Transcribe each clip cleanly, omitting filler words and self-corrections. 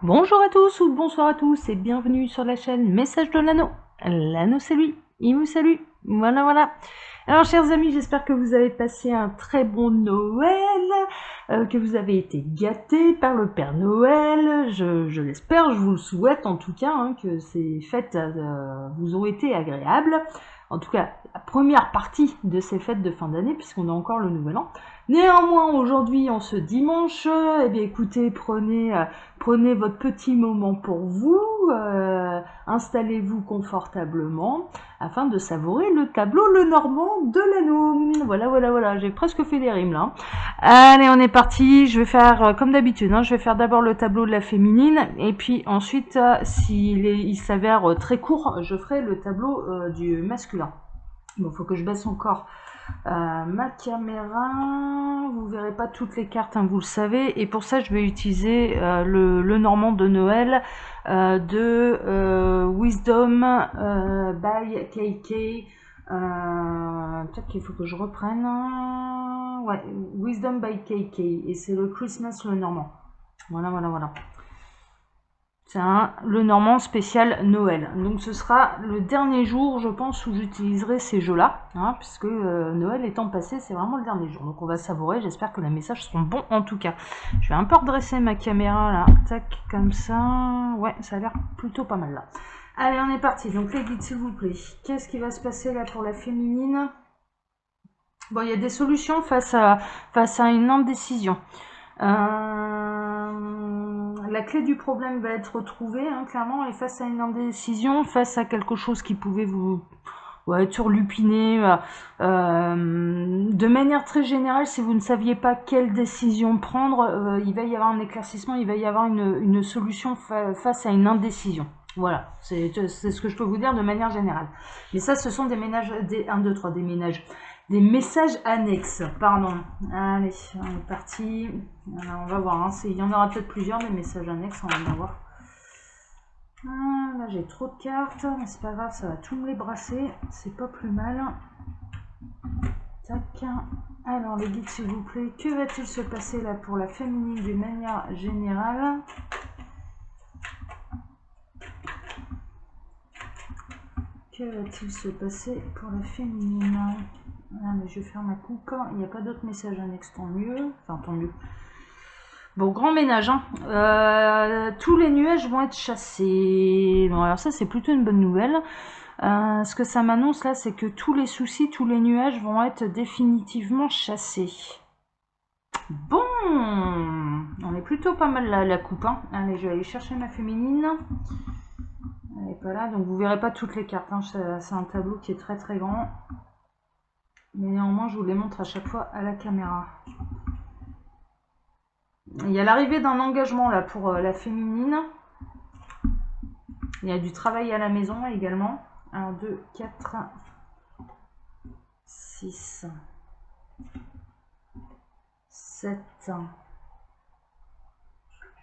Bonjour à tous ou bonsoir à tous et bienvenue sur la chaîne Message de l'Anneau. L'Anneau c'est lui, il vous salue. Voilà. Alors chers amis, j'espère que vous avez passé un très bon Noël, que vous avez été gâtés par le Père Noël. Je l'espère, je vous le souhaite en tout cas, que ces fêtes vous ont été agréables. En tout cas, la première partie de ces fêtes de fin d'année, puisqu'on a encore le Nouvel An. Néanmoins, aujourd'hui, en ce dimanche, eh bien écoutez, prenez votre petit moment pour vous, installez-vous confortablement afin de savourer le tableau Lenormand de l'Anneau. Voilà, j'ai presque fait des rimes là. Allez, on est parti, je vais faire comme d'habitude, je vais faire d'abord le tableau de la féminine et puis ensuite, s'il s'avère très court, je ferai le tableau du masculin. Bon, faut que je baisse encore ma caméra. Vous verrez pas toutes les cartes, vous le savez, et pour ça je vais utiliser le Normand de Noël de Wisdom by KK. Peut-être qu'il faut que je reprenne. Ouais, Wisdom by KK, et c'est le Christmas le Normand. Voilà. C'est le Normand spécial Noël. Donc ce sera le dernier jour, je pense, où j'utiliserai ces jeux-là, puisque Noël étant passé, c'est vraiment le dernier jour. Donc on va savourer, j'espère que les messages seront bons en tout cas. Je vais un peu redresser ma caméra là, tac, comme ça. Ouais, ça a l'air plutôt pas mal là. Allez, on est parti. Donc les guides, s'il vous plaît. Qu'est-ce qui va se passer là pour la féminine? Bon, il y a des solutions face à une indécision. La clé du problème va être trouvée, clairement, et face à une indécision, face à quelque chose qui pouvait vous turlupiner, de manière très générale, si vous ne saviez pas quelle décision prendre, il va y avoir un éclaircissement, il va y avoir une solution face à une indécision. Voilà, c'est ce que je peux vous dire de manière générale. Mais ça, ce sont des messages annexes, pardon. Allez, on est parti. Alors, on va voir, il y en aura peut-être plusieurs, des messages annexes, on va bien voir. Là, j'ai trop de cartes, mais c'est pas grave, ça va tout me les brasser, c'est pas plus mal. Tac. Alors, les guides, s'il vous plaît, que va-t-il se passer là pour la féminine d'une manière générale? Que va-t-il se passer pour la féminine? Mais je vais faire ma coupe. Il n'y a pas d'autres messages annexes, tant mieux. Enfin, tant mieux. Bon, grand ménage. Tous les nuages vont être chassés. Bon, alors ça, c'est plutôt une bonne nouvelle. Ce que ça m'annonce là, c'est que tous les soucis, tous les nuages vont être définitivement chassés. Bon, on est plutôt pas mal là, la coupe. Allez, je vais aller chercher ma féminine. Elle n'est pas là, donc vous verrez pas toutes les cartes. C'est un tableau qui est très très grand. Mais néanmoins, je vous les montre à chaque fois à la caméra. Il y a l'arrivée d'un engagement là pour la féminine. Il y a du travail à la maison également. 1, 2, 4, 6, 7. Je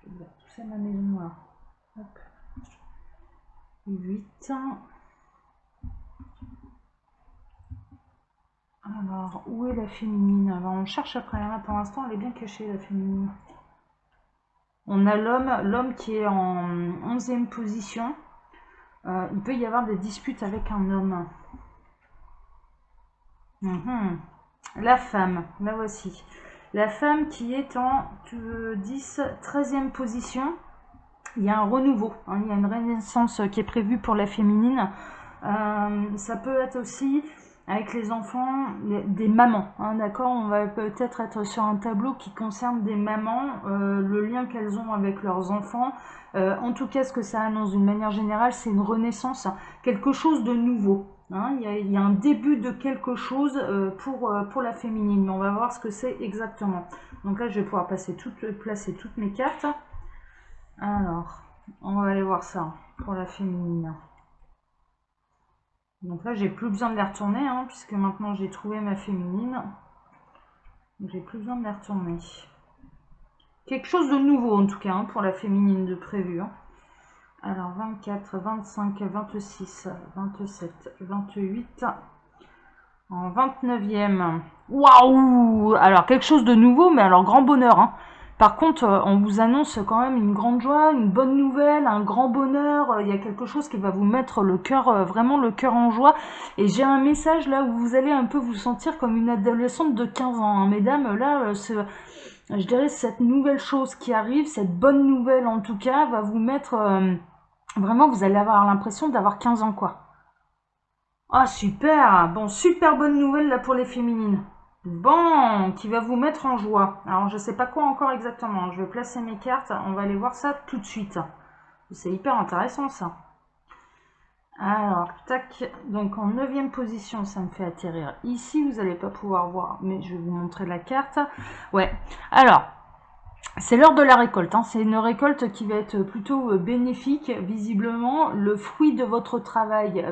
vais mettre tout ça à ma maison là. Hop. 8. Alors, où est la féminine? Alors, on cherche après. Pour l'instant, elle est bien cachée, la féminine. On a l'homme qui est en 11e position. Il peut y avoir des disputes avec un homme. La femme, la voici. La femme qui est en 13e position. Il y a un renouveau, il y a une renaissance qui est prévue pour la féminine. Ça peut être aussi avec les enfants, des mamans, d'accord. On va peut-être être sur un tableau qui concerne des mamans, le lien qu'elles ont avec leurs enfants. En tout cas, ce que ça annonce d'une manière générale, c'est une renaissance, quelque chose de nouveau. Il y a un début de quelque chose pour la féminine, mais on va voir ce que c'est exactement. Donc là, je vais pouvoir placer toutes mes cartes. Alors, on va aller voir ça pour la féminine. Donc là, j'ai plus besoin de les retourner, puisque maintenant j'ai trouvé ma féminine. Donc j'ai plus besoin de les retourner. Quelque chose de nouveau en tout cas pour la féminine de prévu. Alors 24, 25, 26, 27, 28. En 29e. Waouh! Alors quelque chose de nouveau, mais alors grand bonheur. Par contre, on vous annonce quand même une grande joie, une bonne nouvelle, un grand bonheur. Il y a quelque chose qui va vous mettre le cœur, vraiment le cœur en joie. Et j'ai un message là où vous allez un peu vous sentir comme une adolescente de 15 ans, hein. Mesdames, là, je dirais cette nouvelle chose qui arrive, cette bonne nouvelle en tout cas, va vous mettre... vraiment, vous allez avoir l'impression d'avoir 15 ans, quoi. Ah, super! Bon, super bonne nouvelle là pour les féminines. Bon, qui va vous mettre en joie. Alors, je sais pas quoi encore exactement. Je vais placer mes cartes. On va aller voir ça tout de suite. C'est hyper intéressant ça. Alors, tac. Donc, en 9e position, ça me fait atterrir ici. Vous n'allez pas pouvoir voir, mais je vais vous montrer la carte. Ouais. Alors, c'est l'heure de la récolte, hein. C'est une récolte qui va être plutôt bénéfique. Visiblement, le fruit de votre travail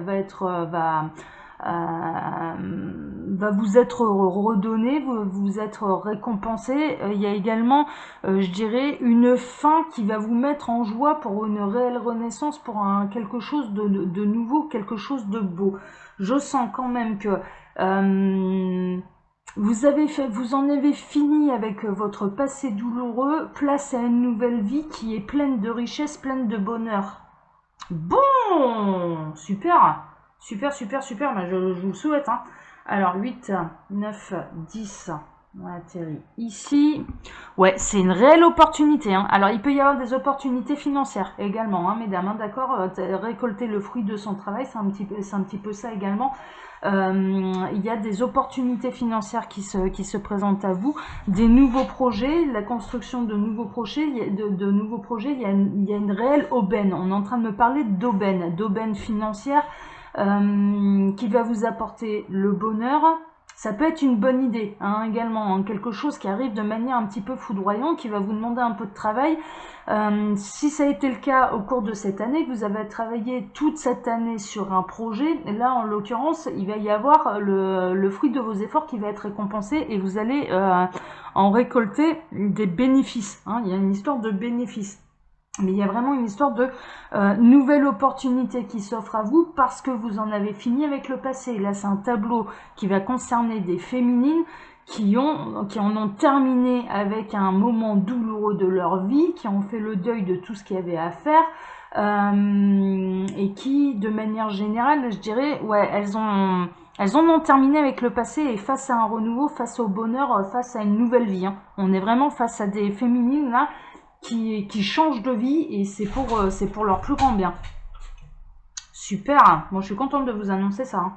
va vous être redonné, vous être récompensé. Il y a également, je dirais, une fin qui va vous mettre en joie pour une réelle renaissance, pour quelque chose de nouveau, quelque chose de beau. Je sens quand même que... vous en avez fini avec votre passé douloureux, place à une nouvelle vie qui est pleine de richesse, pleine de bonheur. Bon, super, super, super, super, bah, je vous le souhaite, hein. Alors, 8, 9, 10, on atterrit ici. Ouais, c'est une réelle opportunité, hein. Alors, il peut y avoir des opportunités financières également, hein, mesdames, hein, d'accord. Récolter le fruit de son travail, c'est un petit peu ça également. Il y a des opportunités financières qui se présentent à vous, des nouveaux projets, la construction de nouveaux projets, nouveaux projets, il y a une réelle aubaine. On est en train de me parler d'aubaine financière qui va vous apporter le bonheur. Ça peut être une bonne idée, hein, également, hein, quelque chose qui arrive de manière un petit peu foudroyante, qui va vous demander un peu de travail. Si ça a été le cas au cours de cette année, que vous avez travaillé toute cette année sur un projet, là en l'occurrence, il va y avoir le fruit de vos efforts qui va être récompensé et vous allez en récolter des bénéfices, hein. Il y a une histoire de bénéfices. Mais il y a vraiment une histoire de nouvelle opportunité qui s'offre à vous parce que vous en avez fini avec le passé. Là, c'est un tableau qui va concerner des féminines qui en ont terminé avec un moment douloureux de leur vie, qui ont fait le deuil de tout ce qu'il y avait à faire, et qui, de manière générale, je dirais, ouais, elles en ont terminé avec le passé et face à un renouveau, face au bonheur, face à une nouvelle vie, hein. On est vraiment face à des féminines là qui changent de vie et c'est pour leur plus grand bien. Super, moi je suis contente de vous annoncer ça, hein.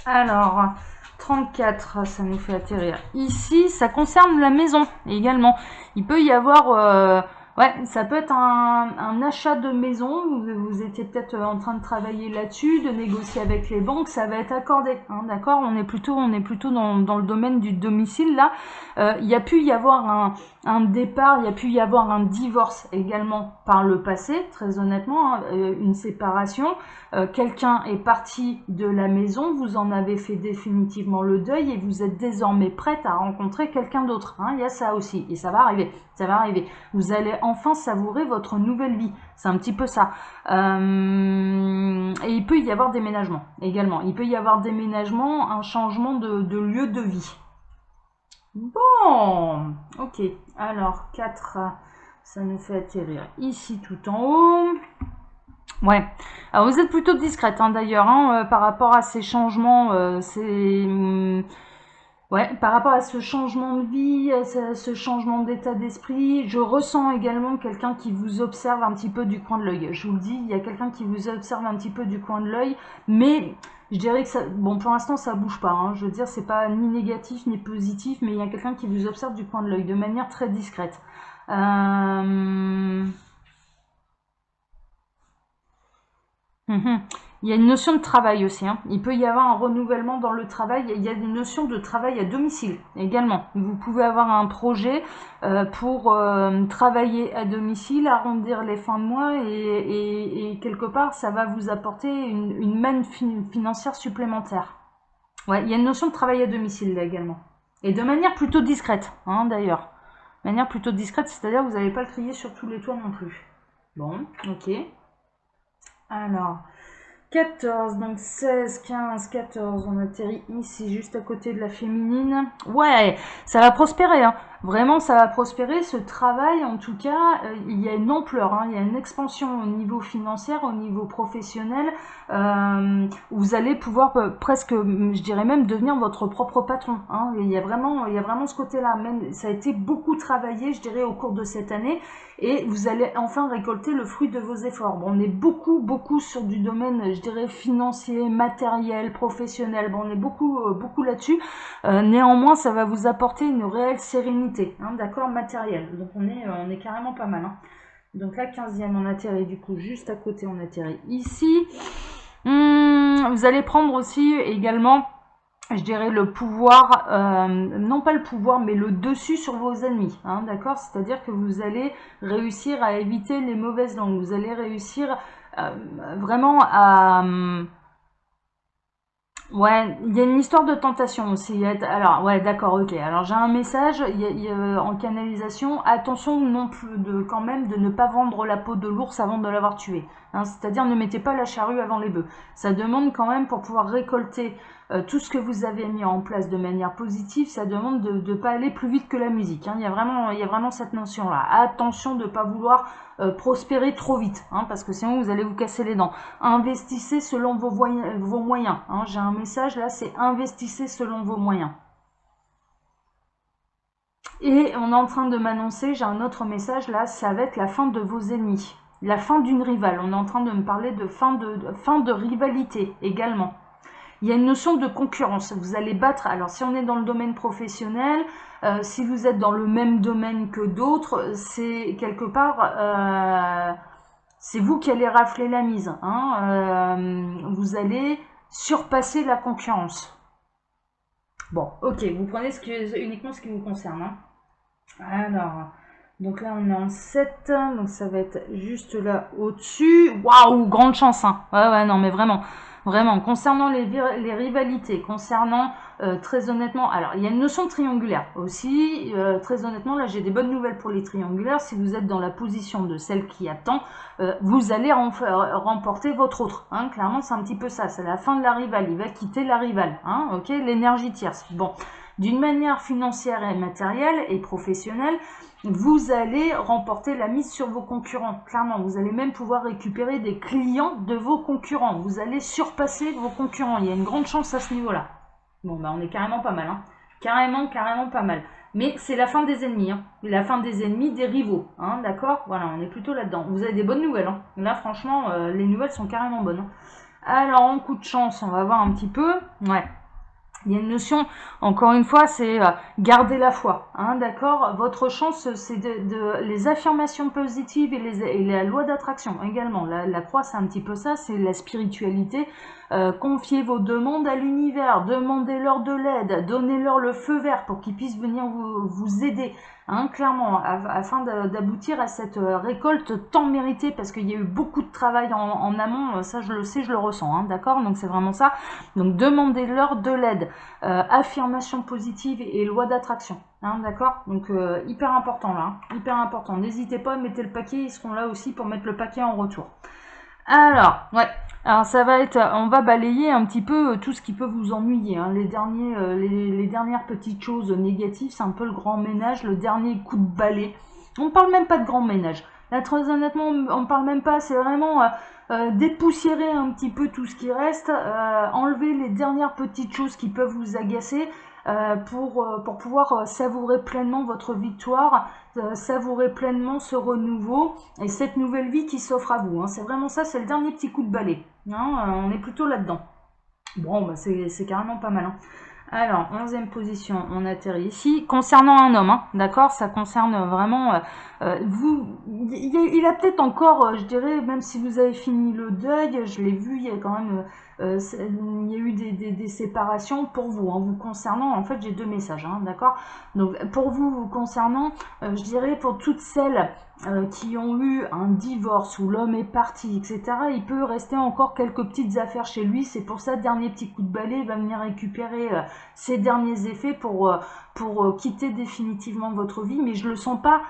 Alors, 34, ça nous fait atterrir ici. Ça concerne la maison également. Il peut y avoir... ouais, ça peut être un achat de maison. Vous étiez peut-être en train de travailler là-dessus, de négocier avec les banques. Ça va être accordé, hein, d'accord. On est plutôt dans le domaine du domicile là. Il y a pu y avoir un départ, il y a pu y avoir un divorce également par le passé, très honnêtement, hein, une séparation. Quelqu'un est parti de la maison, vous en avez fait définitivement le deuil et vous êtes désormais prête à rencontrer quelqu'un d'autre, hein. Il y a ça aussi et ça va arriver, ça va arriver. Vous allez enfin savourer votre nouvelle vie, c'est un petit peu ça. Et il peut y avoir déménagement également, il peut y avoir déménagement, un changement de lieu de vie. Bon, ok, alors 4, ça nous fait atterrir ici tout en haut. Ouais, alors vous êtes plutôt discrète, hein, d'ailleurs, hein, par rapport à ces changements, ouais, par rapport à ce changement de vie, à ce changement d'état d'esprit, je ressens également quelqu'un qui vous observe un petit peu du coin de l'œil. Je vous le dis, il y a quelqu'un qui vous observe un petit peu du coin de l'œil, mais je dirais que ça, bon, pour l'instant ça bouge pas, hein. Je veux dire, c'est pas ni négatif ni positif, mais il y a quelqu'un qui vous observe du coin de l'œil, de manière très discrète. Il y a une notion de travail aussi, hein. Il peut y avoir un renouvellement dans le travail. Il y a une notion de travail à domicile également. Vous pouvez avoir un projet pour travailler à domicile, arrondir les fins de mois et quelque part, ça va vous apporter une manne financière supplémentaire. Ouais, il y a une notion de travail à domicile là également. Et de manière plutôt discrète, hein, d'ailleurs. De manière plutôt discrète, c'est-à-dire que vous n'allez pas le crier sur tous les toits non plus. Bon, ok. Alors, 14, donc 16, 15, 14, on atterrit ici, juste à côté de la féminine. Ouais, ça va prospérer, hein. vraiment ça va prospérer, ce travail en tout cas, il y a une ampleur, hein, il y a une expansion au niveau financier, au niveau professionnel, vous allez pouvoir presque, je dirais même, devenir votre propre patron, hein. Il y a vraiment ce côté-là, même ça a été beaucoup travaillé, je dirais, au cours de cette année, et vous allez enfin récolter le fruit de vos efforts. Bon, on est beaucoup sur du domaine, je dirais, financier, matériel, professionnel, bon, on est beaucoup là-dessus. Néanmoins, ça va vous apporter une réelle sérénité, hein, d'accord, matérielle. Donc on est carrément pas mal, hein. Donc là, 15e, on atterrit du coup juste à côté, on atterrit ici. Vous allez prendre aussi également, je dirais, le pouvoir, non pas le pouvoir, mais le dessus sur vos ennemis, hein, d'accord? C'est-à-dire que vous allez réussir à éviter les mauvaises langues, vous allez réussir vraiment à... Ouais, il y a une histoire de tentation aussi. Alors, ouais, d'accord, ok. Alors, j'ai un message en canalisation. Attention non plus quand même de ne pas vendre la peau de l'ours avant de l'avoir tué. Hein, c'est-à-dire, ne mettez pas la charrue avant les bœufs. Ça demande quand même, pour pouvoir récolter tout ce que vous avez mis en place de manière positive, ça demande de ne pas aller plus vite que la musique. Hein. Il y a vraiment cette notion-là. Attention de ne pas vouloir prospérer trop vite, hein, parce que sinon vous allez vous casser les dents. Investissez selon vos moyens. Hein. J'ai un message là, c'est investissez selon vos moyens. Et on est en train de m'annoncer, j'ai un autre message là, ça va être la fin de vos ennemis. La fin d'une rivale. On est en train de me parler de fin de rivalité également. Il y a une notion de concurrence. Vous allez battre, alors si on est dans le domaine professionnel, si vous êtes dans le même domaine que d'autres, c'est quelque part, c'est vous qui allez rafler la mise, hein. Vous allez surpasser la concurrence. Bon, ok, vous prenez uniquement ce qui vous concerne, hein. Alors, donc là on est en 7, donc ça va être juste là au-dessus. Waouh, grande chance, hein. Ouais, non mais vraiment. Vraiment, concernant les rivalités, concernant très honnêtement, alors il y a une notion de triangulaire aussi, très honnêtement, là j'ai des bonnes nouvelles pour les triangulaires. Si vous êtes dans la position de celle qui attend, vous allez remporter votre autre, hein. Clairement c'est un petit peu ça, c'est la fin de la rivale, il va quitter la rivale, hein, ok, l'énergie tierce. Bon, d'une manière financière et matérielle et professionnelle, vous allez remporter la mise sur vos concurrents. Clairement, vous allez même pouvoir récupérer des clients de vos concurrents. Vous allez surpasser vos concurrents. Il y a une grande chance à ce niveau-là. Bon, bah on est carrément pas mal, hein. Carrément pas mal. Mais c'est la fin des ennemis, hein. La fin des ennemis, des rivaux, hein, d'accord? Voilà, on est plutôt là-dedans. Vous avez des bonnes nouvelles, hein. Là, franchement, les nouvelles sont carrément bonnes, hein. Alors, en coup de chance, on va voir un petit peu. Ouais. Il y a une notion, encore une fois, c'est garder la foi, hein, d'accord? Votre chance, c'est les affirmations positives et la loi d'attraction également. La croix, c'est un petit peu ça, c'est la spiritualité. Confiez vos demandes à l'univers, demandez-leur de l'aide, donnez-leur le feu vert pour qu'ils puissent venir vous aider, hein, clairement, afin d'aboutir à cette récolte tant méritée, parce qu'il y a eu beaucoup de travail en amont, ça je le sais, je le ressens, hein, d'accord? Donc c'est vraiment ça. Donc demandez-leur de l'aide. Affirmation positive et loi d'attraction, hein, d'accord? Donc hyper important là, hein, hyper important. N'hésitez pas à mettre le paquet, ils seront là aussi pour mettre le paquet en retour. Alors, ouais, alors ça va être, on va balayer un petit peu tout ce qui peut vous ennuyer, hein. Les dernières petites choses négatives, c'est un peu le grand ménage, le dernier coup de balai. On ne parle même pas de grand ménage. Là, très honnêtement, on ne parle même pas, c'est vraiment dépoussiérer un petit peu tout ce qui reste, enlever les dernières petites choses qui peuvent vous agacer, pour pouvoir savourer pleinement votre victoire, savourer pleinement ce renouveau et cette nouvelle vie qui s'offre à vous, hein. C'est vraiment ça, c'est le dernier petit coup de balai, hein, on est plutôt là-dedans. Bon, bah c'est carrément pas mal, hein. Alors, 11e position, on atterrit ici. Concernant un homme, hein, d'accord, ça concerne vraiment vous. Il a peut-être encore, je dirais, même si vous avez fini le deuil, je l'ai vu, il y a quand même, il y a eu des séparations pour vous, hein, vous concernant. En fait, j'ai deux messages, hein, d'accord. Donc, pour vous concernant, je dirais pour toutes celles qui ont eu un divorce où l'homme est parti, etc., il peut rester encore quelques petites affaires chez lui. C'est pour ça, dernier petit coup de balai, il va venir récupérer ses derniers effets pour quitter définitivement votre vie. Mais je le sens pas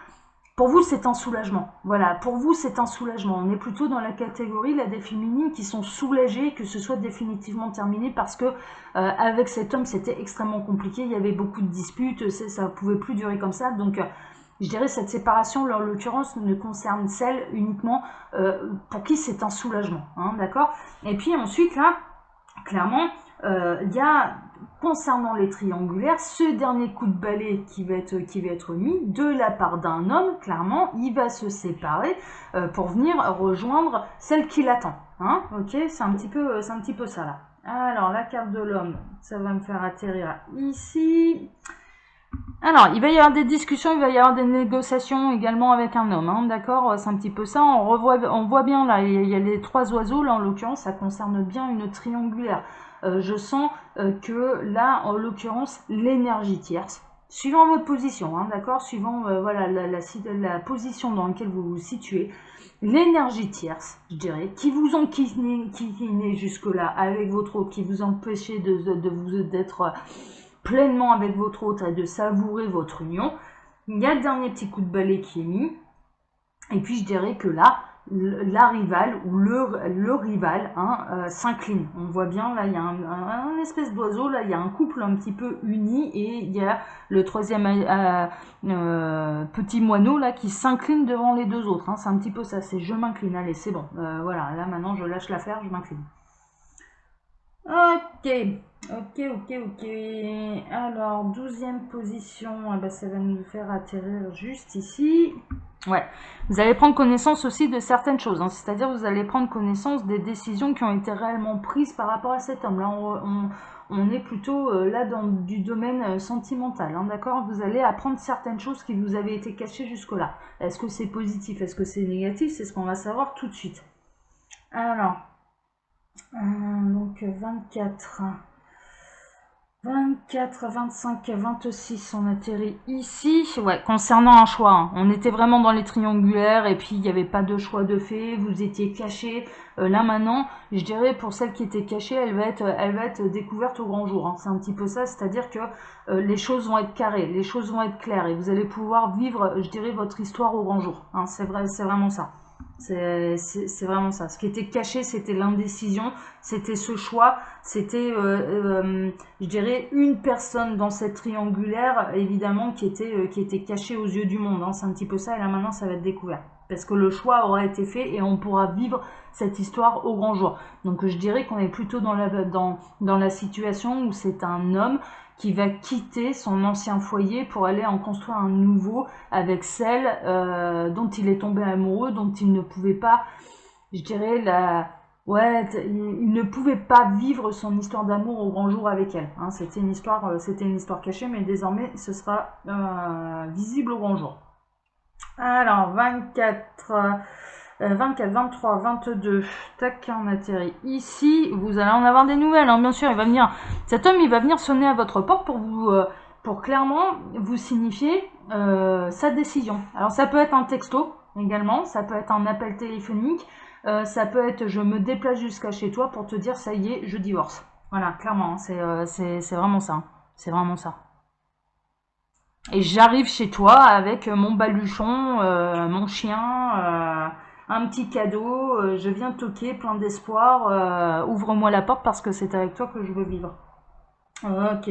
pour vous, c'est un soulagement. Voilà, pour vous, c'est un soulagement. On est plutôt dans la catégorie là, des féminines qui sont soulagées que ce soit définitivement terminé parce que avec cet homme, c'était extrêmement compliqué. Il y avait beaucoup de disputes, ça pouvait plus durer comme ça. Donc, je dirais cette séparation, en l'occurrence, ne concerne celle uniquement pour qui c'est un soulagement. Hein, d'accord. Et puis ensuite, là, clairement, il y a, concernant les triangulaires, ce dernier coup de balai qui va être mis de la part d'un homme, clairement, il va se séparer pour venir rejoindre celle qui l'attend. Hein, ok, c'est un petit peu ça là. Alors, la carte de l'homme, ça va me faire atterrir ici. Alors, il va y avoir des discussions, il va y avoir des négociations également avec un homme, hein, d'accord? C'est un petit peu ça. On voit bien là, il y a les trois oiseaux, là en l'occurrence, ça concerne bien une triangulaire. Je sens que là, en l'occurrence, l'énergie tierce, suivant votre position, hein, d'accord? Suivant voilà, la position dans laquelle vous vous situez, l'énergie tierce, je dirais, qui vous enquiquinez jusque-là avec votre autre, qui vous empêchez d'être pleinement avec votre autre et de savourer votre union. Il y a le dernier petit coup de balai qui est mis. Et puis je dirais que là, la rivale ou le rival hein, s'incline. On voit bien, là, il y a un espèce d'oiseau, là, il y a un couple un petit peu uni et il y a le troisième petit moineau là qui s'incline devant les deux autres. Hein. C'est un petit peu ça, c'est je m'incline. Allez, c'est bon. Voilà, là maintenant je lâche l'affaire, je m'incline. Ok, ok. Alors, 12e position, ah bah, ça va nous faire atterrir juste ici. Ouais, vous allez prendre connaissance aussi de certaines choses, hein. C'est-à-dire vous allez prendre connaissance des décisions qui ont été réellement prises par rapport à cet homme. Là, on est plutôt là dans du domaine sentimental, hein, d'accord? Vous allez apprendre certaines choses qui vous avaient été cachées jusque-là. Est-ce que c'est positif? Est-ce que c'est négatif? C'est ce qu'on va savoir tout de suite. Alors... donc 24, 25, 26, on atterrit ici. Ouais, concernant un choix, hein. On était vraiment dans les triangulaires et puis il n'y avait pas de choix de fait, vous étiez caché. Là maintenant, je dirais pour celle qui était cachée, elle va être découverte au grand jour. Hein. C'est un petit peu ça, c'est-à-dire que les choses vont être carrées, les choses vont être claires et vous allez pouvoir vivre, je dirais, votre histoire au grand jour. Hein. C'est vrai, c'est vraiment ça. C'est vraiment ça. Ce qui était caché, c'était l'indécision, c'était ce choix, c'était, je dirais, une personne dans cette triangulaire, évidemment, qui était cachée aux yeux du monde. Hein. C'est un petit peu ça, et là maintenant, ça va être découvert. Parce que le choix aura été fait et on pourra vivre cette histoire au grand jour. Donc je dirais qu'on est plutôt dans la situation où c'est un homme qui va quitter son ancien foyer pour aller en construire un nouveau avec celle dont il est tombé amoureux, dont il ne pouvait pas, je dirais, il ne pouvait pas vivre son histoire d'amour au grand jour avec elle. Hein. C'était une histoire cachée, mais désormais ce sera visible au grand jour. Alors, 24, 23, 22, tac, on atterrit ici. Vous allez en avoir des nouvelles, hein, bien sûr. Cet homme, il va venir sonner à votre porte pour clairement vous signifier sa décision. Alors, ça peut être un texto également, ça peut être un appel téléphonique, ça peut être je me déplace jusqu'à chez toi pour te dire ça y est, je divorce. Voilà, clairement, hein, c'est vraiment ça. Hein. C'est vraiment ça. Et j'arrive chez toi avec mon baluchon, mon chien, un petit cadeau, je viens toquer plein d'espoir, ouvre-moi la porte parce que c'est avec toi que je veux vivre. Ok.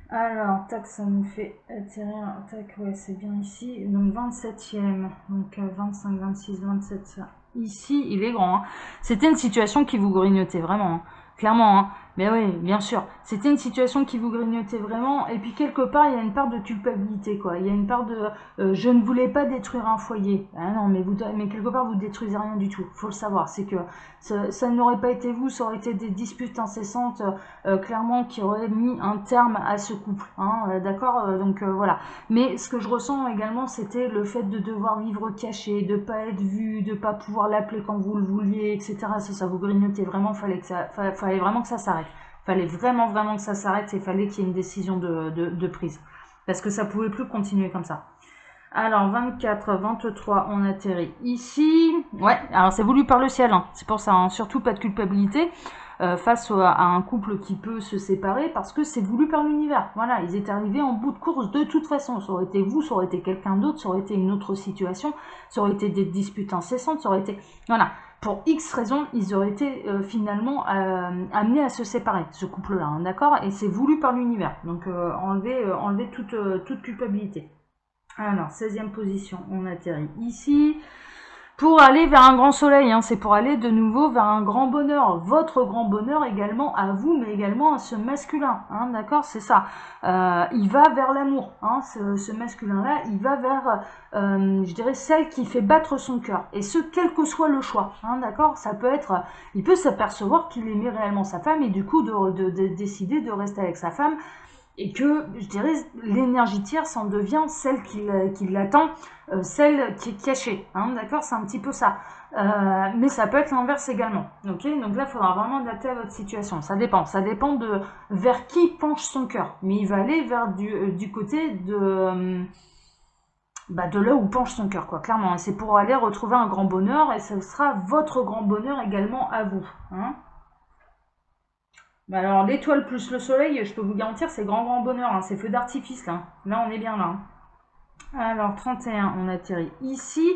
Alors, tac, ça nous fait atterrir, tac, ouais, c'est bien ici. Donc 27e, donc 25, 26, 27, ici, il est grand. Hein. C'était une situation qui vous grignotait vraiment, hein. Clairement, hein. Mais oui, bien sûr. C'était une situation qui vous grignotait vraiment. Et puis quelque part, il y a une part de culpabilité, quoi. Il y a une part de je ne voulais pas détruire un foyer. Ah non, mais quelque part, vous détruisez rien du tout. Faut le savoir. C'est que ça n'aurait pas été vous, ça aurait été des disputes incessantes, clairement, qui auraient mis un terme à ce couple. Hein, d'accord. Donc voilà. Mais ce que je ressens également, c'était le fait de devoir vivre caché, de pas être vu, de pas pouvoir l'appeler quand vous le vouliez, etc. Ça vous grignotait vraiment. Fallait vraiment que ça s'arrête. Fallait vraiment que ça s'arrête et fallait qu'il y ait une décision de prise. Parce que ça pouvait plus continuer comme ça. Alors, 24, 23, on atterrit ici. Ouais, alors c'est voulu par le ciel, hein. C'est pour ça, hein. Surtout pas de culpabilité face à un couple qui peut se séparer parce que c'est voulu par l'univers. Voilà, ils étaient arrivés en bout de course de toute façon. Ça aurait été vous, ça aurait été quelqu'un d'autre, ça aurait été une autre situation, ça aurait été des disputes incessantes, ça aurait été... Voilà, pour X raisons, ils auraient été finalement amenés à se séparer, ce couple-là, hein, d'accord. Et c'est voulu par l'univers, donc enlever toute culpabilité. Alors, 16e position, on atterrit ici. Pour aller vers un grand soleil, hein, c'est pour aller de nouveau vers un grand bonheur. Votre grand bonheur également à vous, mais également à ce masculin. Hein, d'accord, c'est ça. Il va vers l'amour. Hein, ce masculin-là, il va vers, je dirais, celle qui fait battre son cœur. Et ce, quel que soit le choix. Hein, d'accord, ça peut être... Il peut s'apercevoir qu'il aimait réellement sa femme et du coup de décider de rester avec sa femme. Et que, je dirais, l'énergie tierce en devient celle qui l'attend, celle qui est cachée, hein, d'accord, c'est un petit peu ça. Mais ça peut être l'inverse également, ok. Donc là, il faudra vraiment adapter à votre situation, ça dépend de vers qui penche son cœur, mais il va aller vers du côté de là où penche son cœur, quoi, clairement, et c'est pour aller retrouver un grand bonheur, et ce sera votre grand bonheur également à vous, hein. Bah alors, l'étoile plus le soleil, je peux vous garantir, c'est grand bonheur, hein, c'est feu d'artifice, là. Là, on est bien là. Alors, 31, on atterrit ici.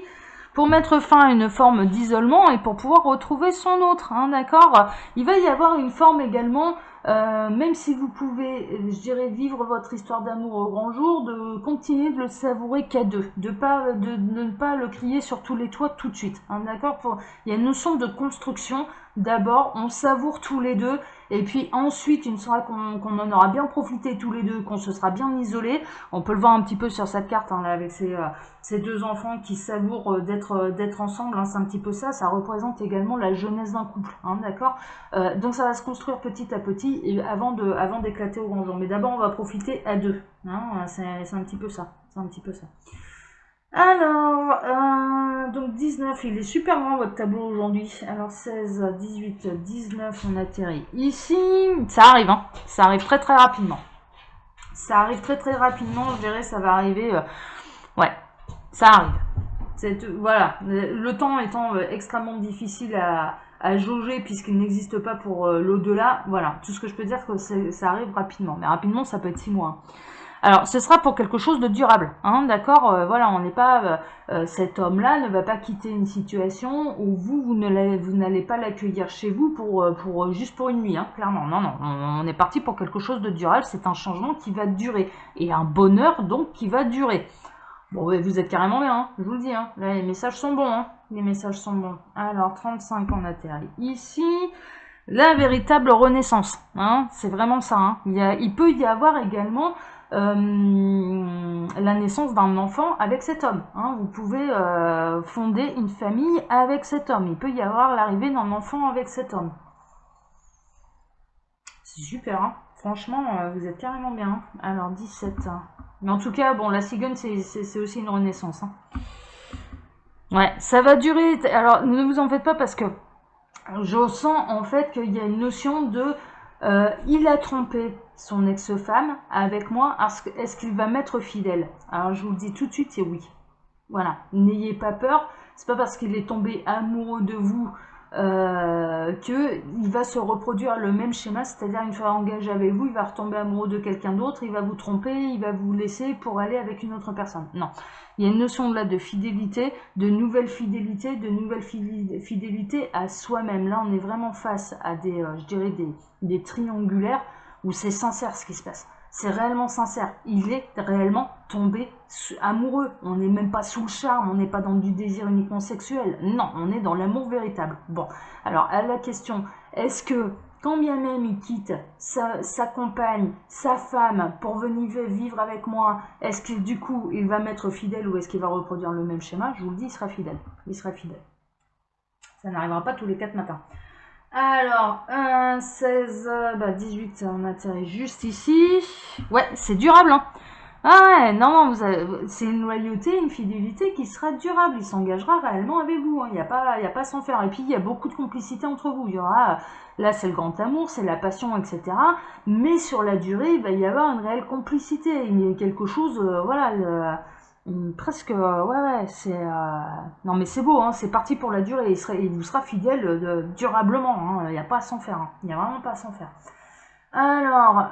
Pour mettre fin à une forme d'isolement et pour pouvoir retrouver son autre, hein, d'accord. Il va y avoir une forme également, même si vous pouvez, je dirais, vivre votre histoire d'amour au grand jour, de continuer de le savourer qu'à deux, de ne pas le crier sur tous les toits tout de suite, hein, d'accord. Il y a une notion de construction. D'abord, on savoure tous les deux, et puis ensuite, une fois qu'on en aura bien profité tous les deux, qu'on se sera bien isolés, on peut le voir un petit peu sur cette carte, hein, là, avec ces deux enfants qui savourent d'être ensemble, hein, c'est un petit peu ça, ça représente également la jeunesse d'un couple, hein, d'accord. Donc ça va se construire petit à petit, et avant d'éclater au grand jour. Mais d'abord, on va profiter à deux, hein, c'est un petit peu ça, c'est un petit peu ça. Alors, donc 19, il est super grand votre tableau aujourd'hui. Alors 16, 18, 19, on atterrit ici. Ça arrive, hein. Ça arrive très très rapidement. Ça arrive très très rapidement, je verrai, ça va arriver. Ouais, ça arrive. Voilà, le temps étant extrêmement difficile à jauger puisqu'il n'existe pas pour l'au-delà. Voilà, tout ce que je peux dire, c'est que ça arrive rapidement. Mais rapidement, ça peut être 6 mois. Alors, ce sera pour quelque chose de durable, hein, d'accord. Voilà, on n'est pas... cet homme-là ne va pas quitter une situation où vous n'allez pas l'accueillir chez vous juste pour une nuit, hein, clairement. Non, non, on est parti pour quelque chose de durable, c'est un changement qui va durer. Et un bonheur, donc, qui va durer. Bon, vous êtes carrément bien, hein, je vous le dis, hein. Là, les messages sont bons, hein. Les messages sont bons. Alors, 35, on atterrit ici. La véritable renaissance, hein, c'est vraiment ça, hein. Il peut y avoir également... la naissance d'un enfant avec cet homme, hein. Vous pouvez fonder une famille avec cet homme. Il peut y avoir l'arrivée d'un enfant avec cet homme. C'est super, hein. Franchement, vous êtes carrément bien, hein. Alors 17, hein. Mais en tout cas, bon, la cigogne, c'est aussi une renaissance, hein. Ouais, ça va durer. Alors ne vous en faites pas parce que je sens en fait qu'il y a une notion de il a trompé son ex-femme avec moi, est-ce qu'il va m'être fidèle? Alors je vous le dis tout de suite, c'est oui. Voilà, n'ayez pas peur, c'est pas parce qu'il est tombé amoureux de vous qu'il va se reproduire le même schéma, c'est-à-dire une fois engagé avec vous, il va retomber amoureux de quelqu'un d'autre, il va vous tromper, il va vous laisser pour aller avec une autre personne. Non, il y a une notion là de fidélité, de nouvelle fidélité à soi-même. Là, on est vraiment face à je dirais des triangulaires où c'est sincère ce qui se passe. C'est réellement sincère. Il est réellement tombé amoureux. On n'est même pas sous le charme, on n'est pas dans du désir uniquement sexuel. Non, on est dans l'amour véritable. Bon, alors à la question, est-ce que quand bien même il quitte sa compagne, sa femme pour venir vivre avec moi, est-ce que du coup il va m'être fidèle ou est-ce qu'il va reproduire le même schéma? Je vous le dis, il sera fidèle. Il sera fidèle. Ça n'arrivera pas tous les 4 matins. Alors, 16, 18, on atterrit juste ici. Ouais, c'est durable, hein. Ah ouais, non, c'est une loyauté, une fidélité qui sera durable. Il s'engagera réellement avec vous, hein. Il n'y a pas à s'en faire. Et puis, il y a beaucoup de complicité entre vous. Il y aura, là, c'est le grand amour, c'est la passion, etc. Mais sur la durée, il va y avoir une réelle complicité. Il y a quelque chose, voilà... Presque, ouais, c'est... Non, mais c'est beau, hein, c'est parti pour la durée. Il vous sera fidèle durablement. Hein, il n'y a pas à s'en faire. Hein, il n'y a vraiment pas à s'en faire. Alors,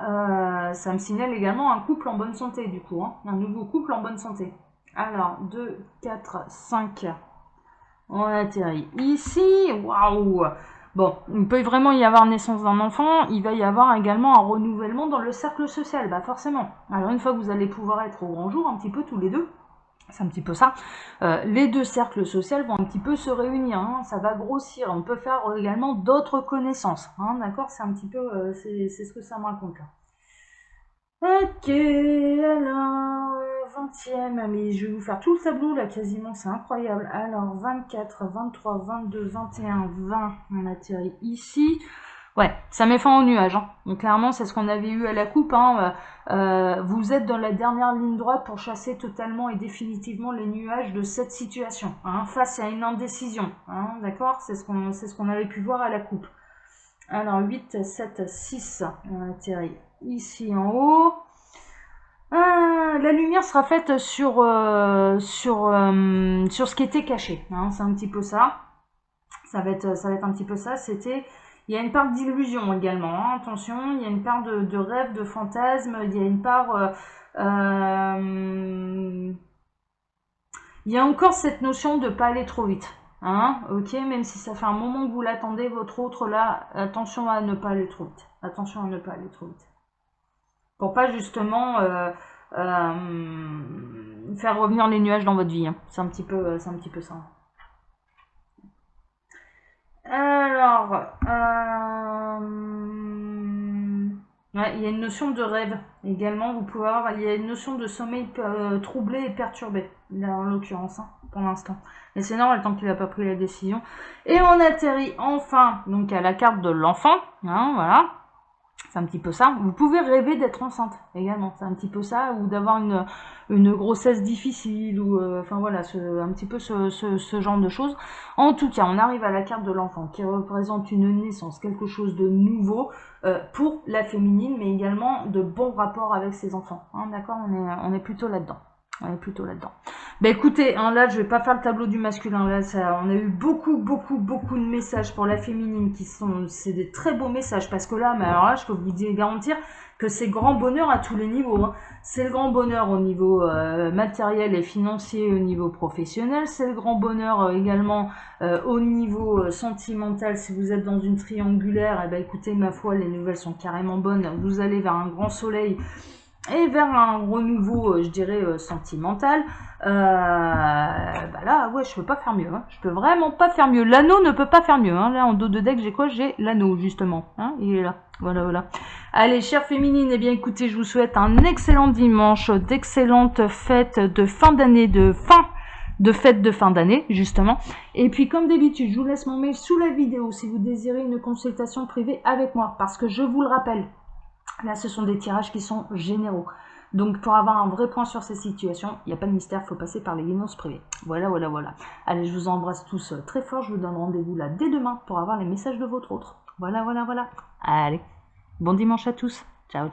ça me signale également un couple en bonne santé, du coup. Hein, un nouveau couple en bonne santé. Alors, 2, 4, 5. On atterrit ici. Waouh! Bon, il peut vraiment y avoir naissance d'un enfant, il va y avoir également un renouvellement dans le cercle social, bah forcément. Alors une fois que vous allez pouvoir être au grand jour, un petit peu tous les deux, c'est un petit peu ça, les deux cercles sociaux vont un petit peu se réunir, hein, ça va grossir, on peut faire également d'autres connaissances, hein, d'accord? C'est un petit peu, c'est ce que ça me raconte là. Ok, alors, 20e, mais je vais vous faire tout le tableau là quasiment, c'est incroyable. Alors, 24, 23, 22, 21, 20, on atterrit ici. Ouais, ça met fin au nuage. Hein. Donc clairement, c'est ce qu'on avait eu à la coupe. Hein. Vous êtes dans la dernière ligne droite pour chasser totalement et définitivement les nuages de cette situation, hein, face à une indécision. Hein, d'accord? C'est ce qu'on avait pu voir à la coupe. Alors, 8, 7, 6, on atterrit ici en haut. La lumière sera faite sur ce qui était caché. Hein, c'est un petit peu ça. Ça va être un petit peu ça. Il y a une part d'illusion également. Hein, attention, il y a une part de rêve, de fantasme. Il y a une part. Il y a encore cette notion de pas aller trop vite. Hein, ok, même si ça fait un moment que vous l'attendez, votre autre là, attention à ne pas aller trop vite. Attention à ne pas aller trop vite. Pour pas justement faire revenir les nuages dans votre vie. Hein. C'est un petit peu ça. Alors, ouais, il y a une notion de rêve également. Vous pouvez avoir, il y a une notion de sommeil troublé et perturbé, là, en l'occurrence, hein, pour l'instant. Mais c'est normal tant qu'il n'a pas pris la décision. Et on atterrit enfin donc à la carte de l'enfant. Hein, voilà. C'est un petit peu ça. Vous pouvez rêver d'être enceinte également. C'est un petit peu ça, ou d'avoir une grossesse difficile, ou enfin voilà, un petit peu ce genre de choses. En tout cas, on arrive à la carte de l'enfant qui représente une naissance, quelque chose de nouveau pour la féminine, mais également de bons rapports avec ses enfants. Hein, d'accord, on est plutôt là-dedans. On est plutôt là-dedans. Bah écoutez, hein, là je vais pas faire le tableau du masculin. Là, on a eu beaucoup de messages pour la féminine c'est des très beaux messages parce que là, mais alors là, je peux vous garantir que c'est grand bonheur à tous les niveaux. Hein. C'est le grand bonheur au niveau matériel et financier, au niveau professionnel. C'est le grand bonheur également au niveau sentimental. Si vous êtes dans une triangulaire, eh ben écoutez, ma foi, les nouvelles sont carrément bonnes. Vous allez vers un grand soleil et vers un renouveau, je dirais, sentimental. Bah là, ouais, je peux pas faire mieux. Hein. Je peux vraiment pas faire mieux. L'anneau ne peut pas faire mieux. Hein. Là, en dos de deck, j'ai quoi? J'ai l'anneau, justement. Hein, il est là. Voilà. Allez, chères féminines, eh bien, écoutez, je vous souhaite un excellent dimanche, d'excellentes fêtes de fin d'année, de fête de fin d'année, justement. Et puis, comme d'habitude, je vous laisse mon mail sous la vidéo si vous désirez une consultation privée avec moi. Parce que je vous le rappelle, là, ce sont des tirages qui sont généraux. Donc, pour avoir un vrai point sur ces situations, il n'y a pas de mystère, il faut passer par les guidances privées. Voilà. Allez, je vous embrasse tous très fort. Je vous donne rendez-vous là dès demain pour avoir les messages de votre autre. Voilà. Allez, bon dimanche à tous. Ciao.